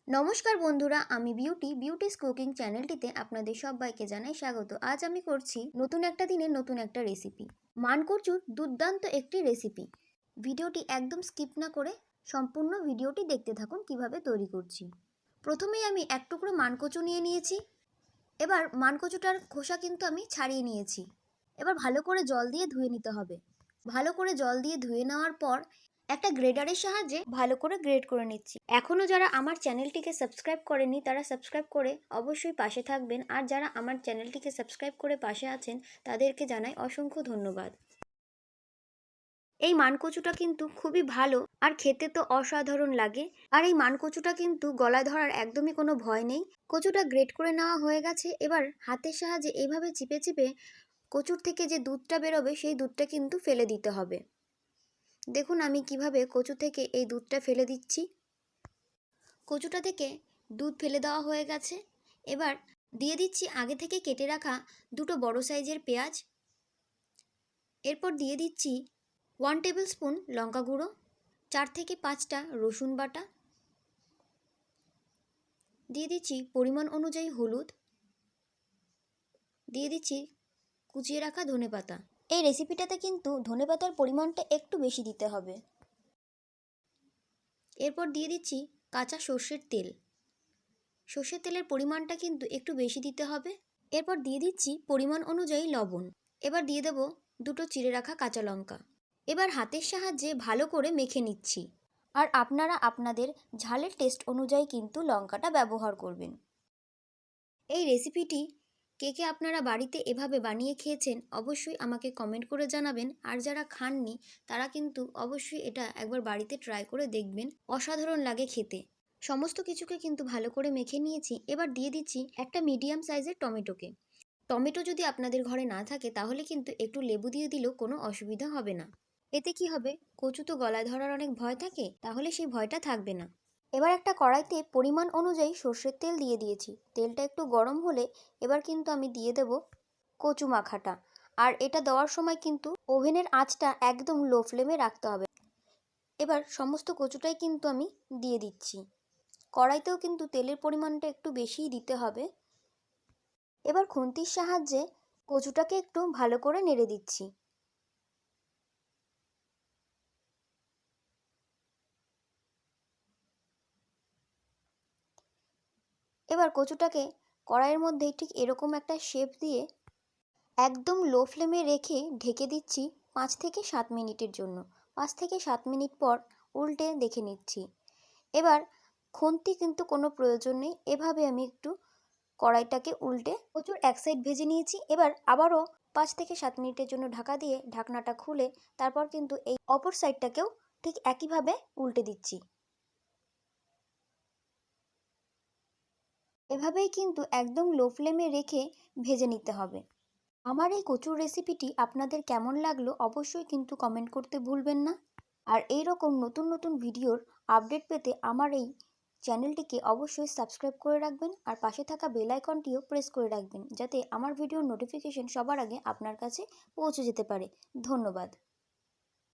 নমস্কার বন্ধুরা, আমি বিউটিস কুকিং চ্যানেলটিতে আপনাদের সবাইকে জানাই স্বাগত। আজ আমি করছি নতুন একটা দিনের নতুন একটা রেসিপি, মানকচুর দুর্দান্ত একটি রেসিপি। ভিডিওটি একদম স্কিপ না করে সম্পূর্ণ ভিডিওটি দেখতে থাকুন কিভাবে তৈরি করছি। প্রথমেই আমি এক টুকরো মানকচু নিয়ে নিয়েছি। এবার মানকচুটার খোসা কিন্তু আমি ছাড়িয়ে নিয়েছি। এবার ভালো করে জল দিয়ে ধুয়ে নিতে হবে। ভালো করে জল দিয়ে ধুয়ে নেওয়ার পর একটা গ্রেডারের সাহায্যে ভালো করে গ্রেড করে নিচ্ছি। এখনও যারা আমার চ্যানেলটিকে সাবস্ক্রাইব করেনি তারা সাবস্ক্রাইব করে অবশ্যই পাশে থাকবেন, আর যারা আমার চ্যানেলটিকে সাবস্ক্রাইব করে পাশে আছেন তাদেরকে জানাই অসংখ্য ধন্যবাদ। এই মানকচুটা কিন্তু খুবই ভালো আর খেতে তো অসাধারণ লাগে। আর এই মানকচুটা কিন্তু গলায় ধরার একদমই কোনো ভয় নেই। কচুটা গ্রেড করে নেওয়া হয়ে গেছে। এবার হাতের সাহায্যে এইভাবে চিপে চিপে কচুর থেকে যে দুধটা বেরোবে সেই দুধটা কিন্তু ফেলে দিতে হবে। দেখুন আমি কিভাবে কচু থেকে এই দুধটা ফেলে দিচ্ছি। কচুটা থেকে দুধ ফেলে দেওয়া হয়ে গেছে। এবার দিয়ে দিচ্ছি আগে থেকে কেটে রাখা দুটো বড় সাইজের পেঁয়াজ। এরপর দিয়ে দিচ্ছি 1 টেবিল স্পুন লঙ্কা গুঁড়ো, 4 থেকে 5টা রসুন বাটা, দিয়ে দিচ্ছি পরিমাণ অনুযায়ী হলুদ, দিয়ে দিচ্ছি কুচিয়ে রাখা ধনেপাতা। এই রেসিপিটাতে কিন্তু ধনেপাতার পরিমাণটা একটু বেশি দিতে হবে। এরপর দিয়ে দিচ্ছি কাঁচা সর্ষের তেল। সর্ষের তেলের পরিমাণটা কিন্তু একটু বেশি দিতে হবে। এরপর দিয়ে দিচ্ছি পরিমাণ অনুযায়ী লবণ। এবার দিয়ে দেব দুটো চিড়ে রাখা কাঁচা লঙ্কা। এবার হাতের সাহায্যে ভালো করে মেখে নিচ্ছি। আর আপনারা আপনাদের ঝালের টেস্ট অনুযায়ী কিন্তু লঙ্কাটা ব্যবহার করবেন। এই রেসিপিটি কে কে আপনারা বাড়িতে এভাবে বানিয়ে খেয়েছেন অবশ্যই আমাকে কমেন্ট করে জানাবেন। আর যারা খাননি তারা কিন্তু অবশ্যই এটা একবার বাড়িতে ট্রাই করে দেখবেন, অসাধারণ লাগে খেতে। সমস্ত কিছুকে কিন্তু ভালো করে মেখে নিয়েছি। এবার দিয়ে দিচ্ছি একটা মিডিয়াম সাইজের টমেটোকে। টমেটো যদি আপনাদের ঘরে না থাকে তাহলে কিন্তু একটু লেবু দিয়ে দিলেও কোনো অসুবিধা হবে না। এতে কি হবে, কচু তো গলায় ধরার অনেক ভয় থাকে, তাহলে সেই ভয়টা থাকবে না। এবার একটা কড়াইতে পরিমাণ অনুযায়ী সর্ষের তেল দিয়ে দিয়েছি। তেলটা একটু গরম হলে এবার কিন্তু আমি দিয়ে দেব কচু মাখাটা। আর এটা দেওয়ার সময় কিন্তু ওভেনের আঁচটা একদম লো ফ্লেমে রাখতে হবে। এবার সমস্ত কচুটাই কিন্তু আমি দিয়ে দিচ্ছি। কড়াইতেও কিন্তু তেলের পরিমাণটা একটু বেশিই দিতে হবে। এবার খুন্তির সাহায্যে কচুটাকে একটু ভালো করে নেড়ে দিচ্ছি। এবার কচুটাকে কড়াইয়ের মধ্যে ঠিক এরকম একটা শেপ দিয়ে একদম লো ফ্লেমে রেখে ঢেকে দিচ্ছি 5 থেকে 7 মিনিটের জন্য। 5 থেকে 7 মিনিট পর উল্টে দেখে নিচ্ছি। এবার খুন্তি কিন্তু কোনো প্রয়োজন নেই, এভাবে আমি একটু কড়াইটাকে উল্টে কচুর এক সাইড ভেজে নিয়েছি। এবার আবারও 5 থেকে 7 মিনিটের জন্য ঢাকা দিয়ে ঢাকনাটা খুলে তারপর কিন্তু এই অপর সাইডটাকেও ঠিক একইভাবে উল্টে দিচ্ছি। এভাবেই কিন্তু একদম লো ফ্লেমে রেখে ভেজে নিতে হবে। আমার এই কচুর রেসিপিটি আপনাদের কেমন লাগলো অবশ্যই কিন্তু কমেন্ট করতে ভুলবেন না। আর এই রকম নতুন নতুন ভিডিওর আপডেট পেতে আমার এই চ্যানেলটিকে অবশ্যই সাবস্ক্রাইব করে রাখবেন, আর পাশে থাকা বেল আইকনটিও প্রেস করে রাখবেন যাতে আমার ভিডিওর নোটিফিকেশন সবার আগে আপনার কাছে পৌঁছে যেতে পারে। ধন্যবাদ।